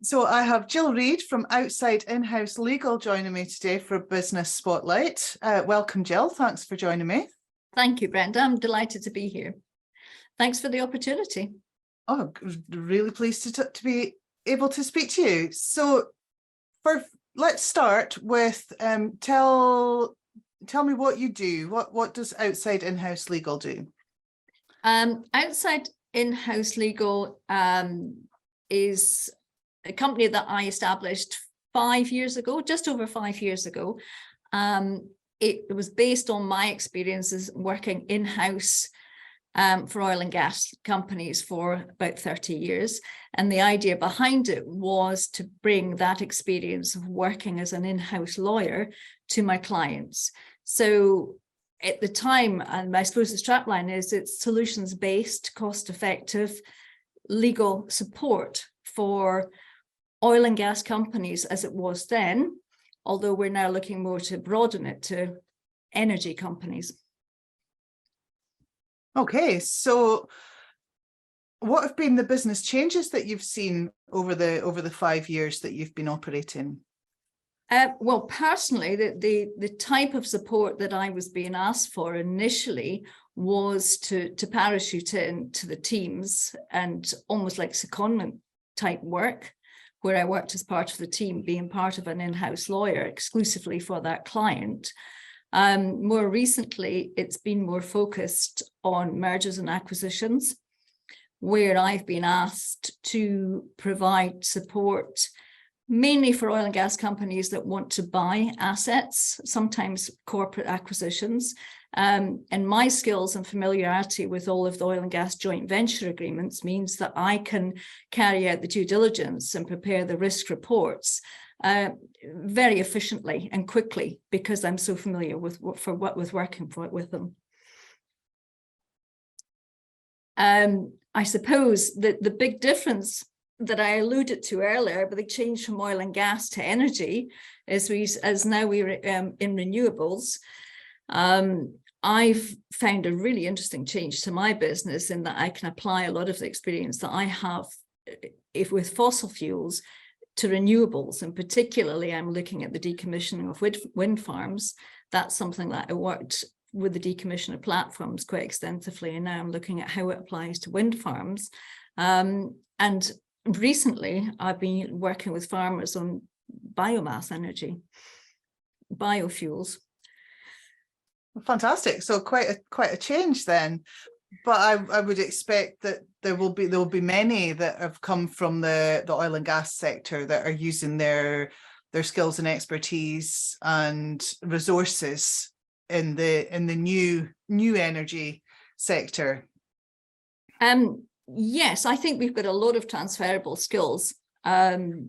So I have Jill Reid from Outside In-House Legal joining me today for Business Spotlight. Welcome, Jill. Thanks for joining me. Thank you, Brenda. I'm delighted to be here. Thanks for the opportunity. Oh, really pleased to be able to speak to you. So let's start with tell me what you do. What does Outside In-House Legal do? Outside In-House Legal is a company that I established 5 years ago, just over 5 years ago. It was based on my experiences working in-house for oil and gas companies for about 30 years. And the idea behind it was to bring that experience of working as an in-house lawyer to my clients. So at the time, and I suppose the strapline is, it's solutions-based, cost-effective legal support for oil and gas companies as it was then, although we're now looking more to broaden it to energy companies. Okay, so what have been the business changes that you've seen over the 5 years that you've been operating? Well, personally, the type of support that I was being asked for initially was to parachute into the teams and almost like secondment type work, where I worked as part of the team, being part of an in-house lawyer exclusively for that client. More recently, it's been more focused on mergers and acquisitions, where I've been asked to provide support mainly for oil and gas companies that want to buy assets, sometimes corporate acquisitions. And my skills and familiarity with all of the oil and gas joint venture agreements means that I can carry out the due diligence and prepare the risk reports very efficiently and quickly, because I'm so familiar with working with them. I suppose that the big difference that I alluded to earlier, but the change from oil and gas to energy, as now we're in renewables. I've found a really interesting change to my business in that I can apply a lot of the experience that I have with fossil fuels to renewables, and particularly I'm looking at the decommissioning of wind farms. That's something that I worked with the decommissioner platforms quite extensively, and now I'm looking at how it applies to wind farms. And recently, I've been working with farmers on biomass energy, biofuels. Fantastic. So quite a change then. But I would expect that there will be many that have come from the oil and gas sector that are using their skills and expertise and resources in the new energy sector. Yes, I think we've got a lot of transferable skills, and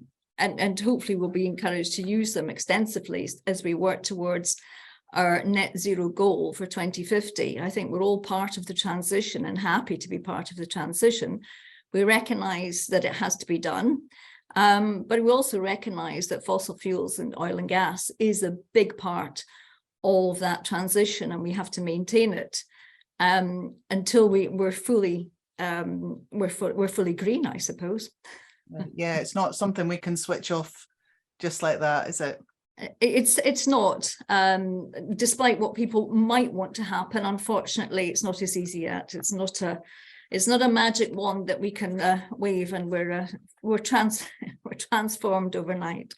hopefully we'll be encouraged to use them extensively as we work towards our net zero goal for 2050. I think we're all part of the transition and happy to be part of the transition. We recognise that it has to be done, but we also recognise that fossil fuels and oil and gas is a big part of that transition, and we have to maintain it until we're fully green, I suppose. Yeah, it's not something we can switch off just like that, is it? It's not, despite what people might want to happen. Unfortunately, it's not as easy yet. It's not a magic wand that we can wave and we're transformed overnight.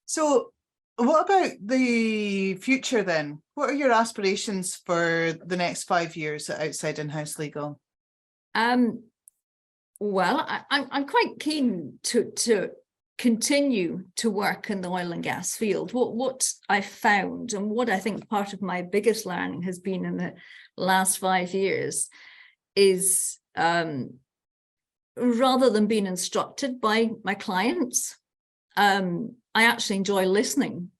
So what about the future then? What are your aspirations for the next 5 years at Outside In-House Legal? Well, I'm quite keen to continue to work in the oil and gas field. What I found, and what I think part of my biggest learning has been in the last 5 years, is rather than being instructed by my clients, I actually enjoy listening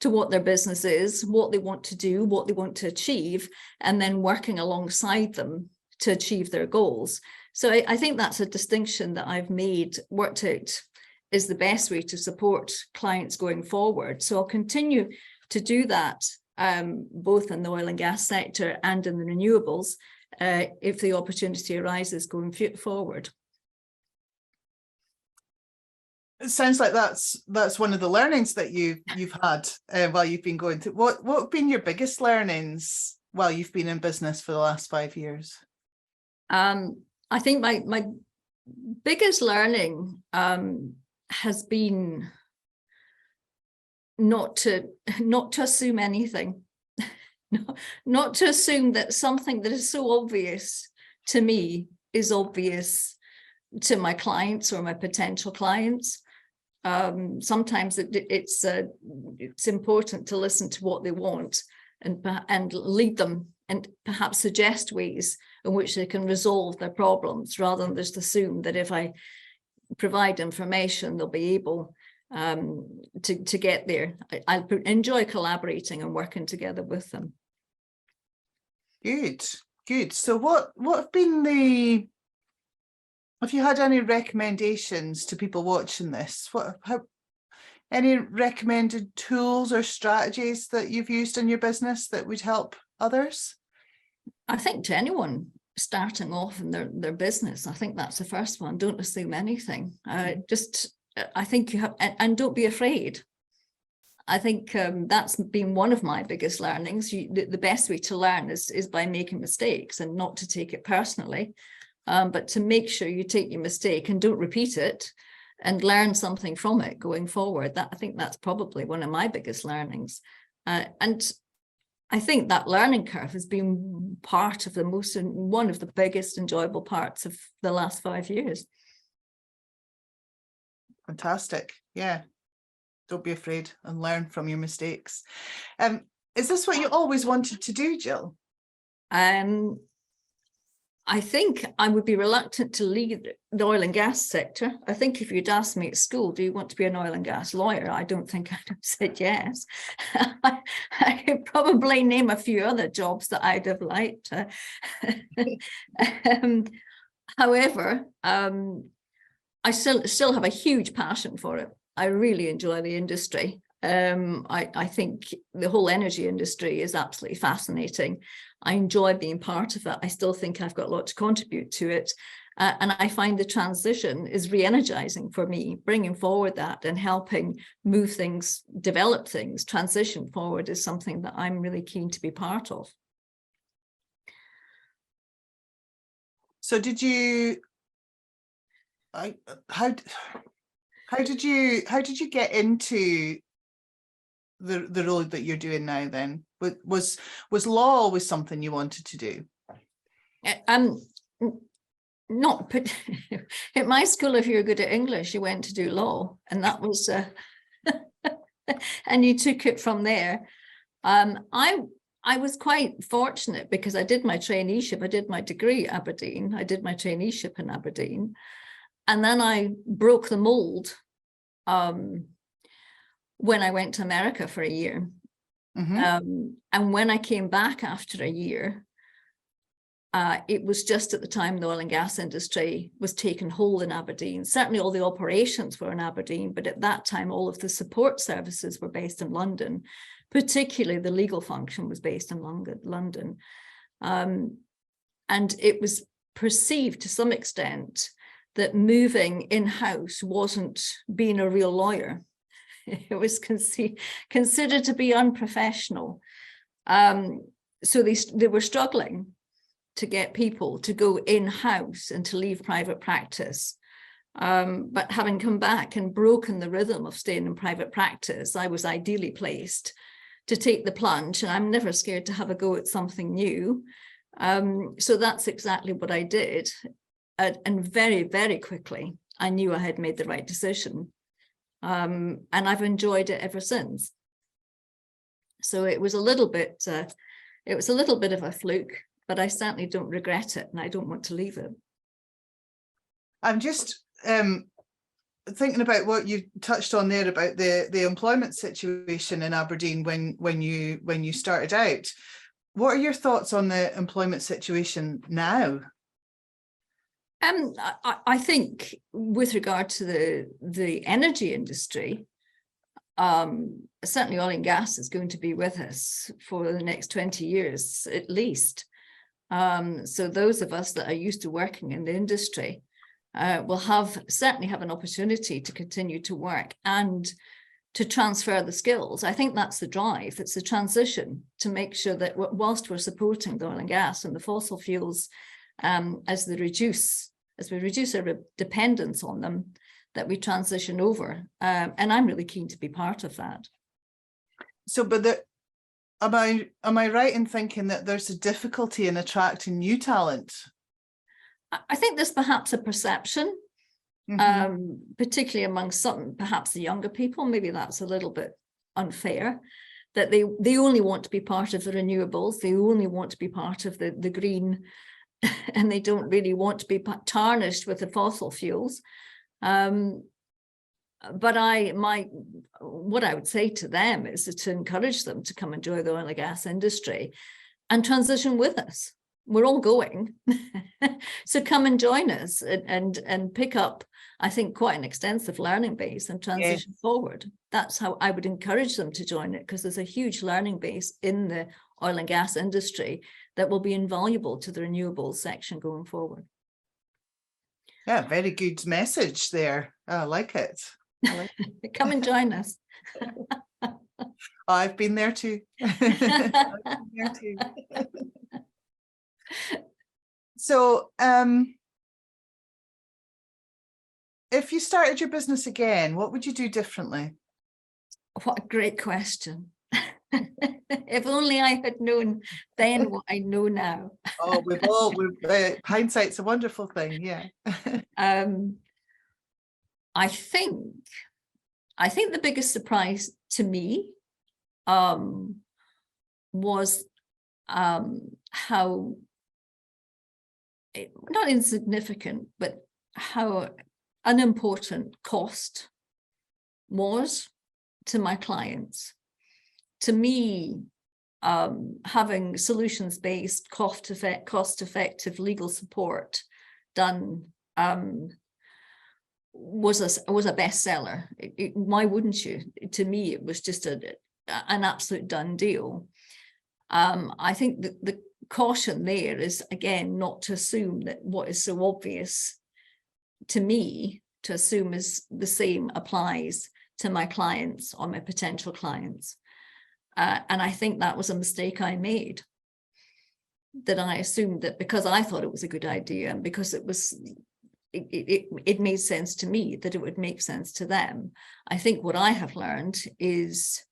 to what their business is, what they want to do, what they want to achieve, and then working alongside them to achieve their goals. So I think that's a distinction that I've worked out is the best way to support clients going forward. So I'll continue to do that, both in the oil and gas sector and in the renewables, if the opportunity arises going forward. It sounds like that's one of the learnings that you've had while you've been going through. What have been your biggest learnings while you've been in business for the last 5 years? I think my biggest learning has been not to assume anything, not to assume that something that is so obvious to me is obvious to my clients or my potential clients. Sometimes it's important to listen to what they want and lead them and perhaps suggest ways in which they can resolve their problems, rather than just assume that if I provide information, they'll be able to get there. I enjoy collaborating and working together with them. Good. So what have been have you had any recommendations to people watching this? Any recommended tools or strategies that you've used in your business that would help others? I think to anyone starting off in their business, I think that's the first one. Don't assume anything. I think you have, and don't be afraid. I think that's been one of my biggest learnings. The best way to learn is by making mistakes, and not to take it personally, but to make sure you take your mistake and don't repeat it, and learn something from it going forward. I think that's probably one of my biggest learnings. And I think that learning curve has been part of one of the biggest enjoyable parts of the last 5 years. Fantastic. Yeah. Don't be afraid and learn from your mistakes. Is this what you always wanted to do, Jill? I think I would be reluctant to leave the oil and gas sector. I think if you'd asked me at school, do you want to be an oil and gas lawyer? I don't think I'd have said yes. I could probably name a few other jobs that I'd have liked. However, I still have a huge passion for it. I really enjoy the industry. I think the whole energy industry is absolutely fascinating. I enjoy being part of it. I still think I've got a lot to contribute to it. And I find the transition is re-energizing for me. Bringing forward that and helping move things, develop things, transition forward is something that I'm really keen to be part of. So did you, how did you get into the role that you're doing now then? Was law always something you wanted to do? Not at my school. If you were good at English, you went to do law, and that was and you took it from there. I was quite fortunate because I did my traineeship. I did my degree at Aberdeen. I did my traineeship in Aberdeen, and then I broke the mold when I went to America for a year. Mm-hmm. And when I came back after a year, it was just at the time the oil and gas industry was taking hold in Aberdeen. Certainly all the operations were in Aberdeen, but at that time, all of the support services were based in London, particularly the legal function was based in London. And it was perceived to some extent that moving in-house wasn't being a real lawyer. It was considered to be unprofessional. So they were struggling to get people to go in-house and to leave private practice. But having come back and broken the rhythm of staying in private practice, I was ideally placed to take the plunge, and I'm never scared to have a go at something new. So that's exactly what I did. And very, very quickly, I knew I had made the right decision. And I've enjoyed it ever since. So it was a little bit of a fluke, but I certainly don't regret it, and I don't want to leave it. I'm just thinking about what you touched on there about the employment situation in Aberdeen when you started out. What are your thoughts on the employment situation now? I think with regard to the energy industry, certainly oil and gas is going to be with us for the next 20 years at least. So those of us that are used to working in the industry will certainly have an opportunity to continue to work and to transfer the skills. I think that's the drive. It's the transition to make sure that whilst we're supporting the oil and gas and the fossil fuels, as we reduce our dependence on them, that we transition over. And I'm really keen to be part of that. So, but am I right in thinking that there's a difficulty in attracting new talent? I think there's perhaps a perception, particularly among perhaps the younger people, maybe that's a little bit unfair, that they only want to be part of the renewables, they only want to be part of the green, and they don't really want to be tarnished with the fossil fuels. But what I would say to them is to encourage them to come and join the oil and gas industry and transition with us. We're all going. So come and join us and pick up, I think, quite an extensive learning base and transition forward. That's how I would encourage them to join it, because there's a huge learning base in the oil and gas industry that will be invaluable to the renewables section going forward. Yeah, very good message there. I like it. Come and join us. I've been there too. I've been there too. So, if you started your business again, what would you do differently? What a great question. If only I had known then what I know now. Oh, hindsight's a wonderful thing. Yeah. I think the biggest surprise to me was how, not insignificant, but how unimportant cost was to my clients. To me, having solutions-based, cost-effective legal support done was a bestseller. Why wouldn't you? To me, it was just an absolute done deal. I think that the caution there is, again, not to assume that what is so obvious to me to assume is the same applies to my clients or my potential clients. And I think that was a mistake I made, that I assumed that because I thought it was a good idea and because it made sense to me, that it would make sense to them. I think what I have learned is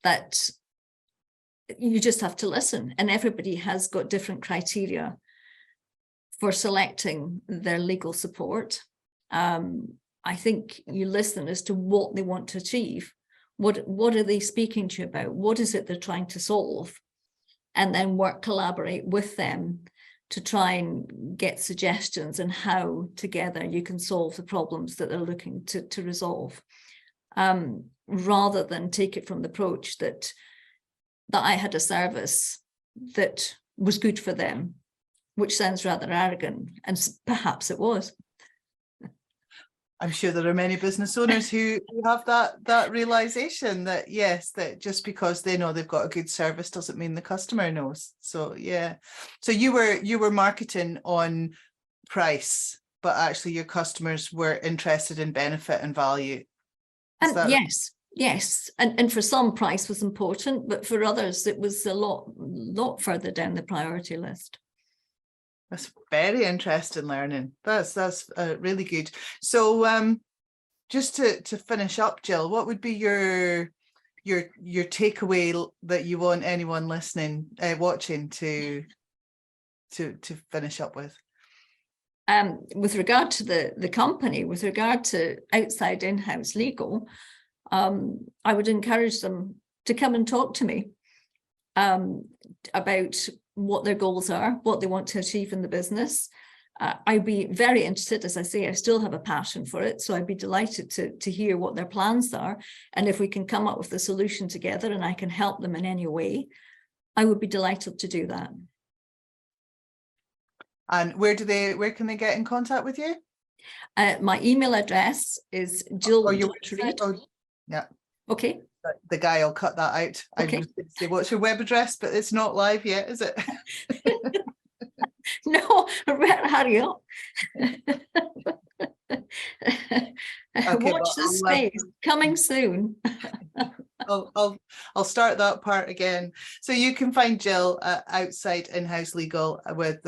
that you just have to listen, and everybody has got different criteria for selecting their legal support. I think you listen as to what they want to achieve. What are they speaking to you about? What is it they're trying to solve? And then collaborate with them to try and get suggestions on how together you can solve the problems that they're looking to resolve, rather than take it from the approach that I had a service that was good for them, which sounds rather arrogant, and perhaps it was. I'm sure there are many business owners who have that realization that, yes, that just because they know they've got a good service doesn't mean the customer knows. So yeah, so you were marketing on price, but actually your customers were interested in benefit and value. Yes, and for some, price was important, but for others it was a lot further down the priority list. That's very interesting learning. That's really good. So just to finish up, Jill, what would be your takeaway that you want anyone listening, watching to finish up with? With regard to the company, with regard to outside in-house legal, I would encourage them to come and talk to me about what their goals are, what they want to achieve in the business. I'd be very interested, as I say, I still have a passion for it, so I'd be delighted to hear what their plans are. And if we can come up with a solution together and I can help them in any way, I would be delighted to do that. And where can they get in contact with you? My email address is Jill.Reid. Yeah. Okay. The guy will cut that out. Okay. I was going to say, what's your web address? But it's not live yet, is it? No, hurry up. Okay, Watch well, this space, coming soon. I'll start that part again. So you can find Jill outside In-House Legal with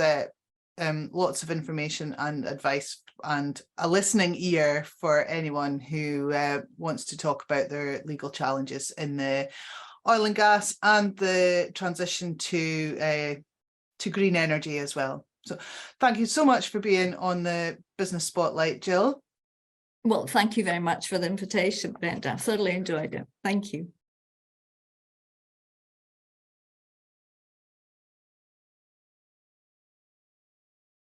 lots of information and advice and a listening ear for anyone who wants to talk about their legal challenges in the oil and gas and the transition to green energy as well. So thank you so much for being on the Business Spotlight, Jill. Well, thank you very much for the invitation, Brenda. I thoroughly enjoyed it. Thank you.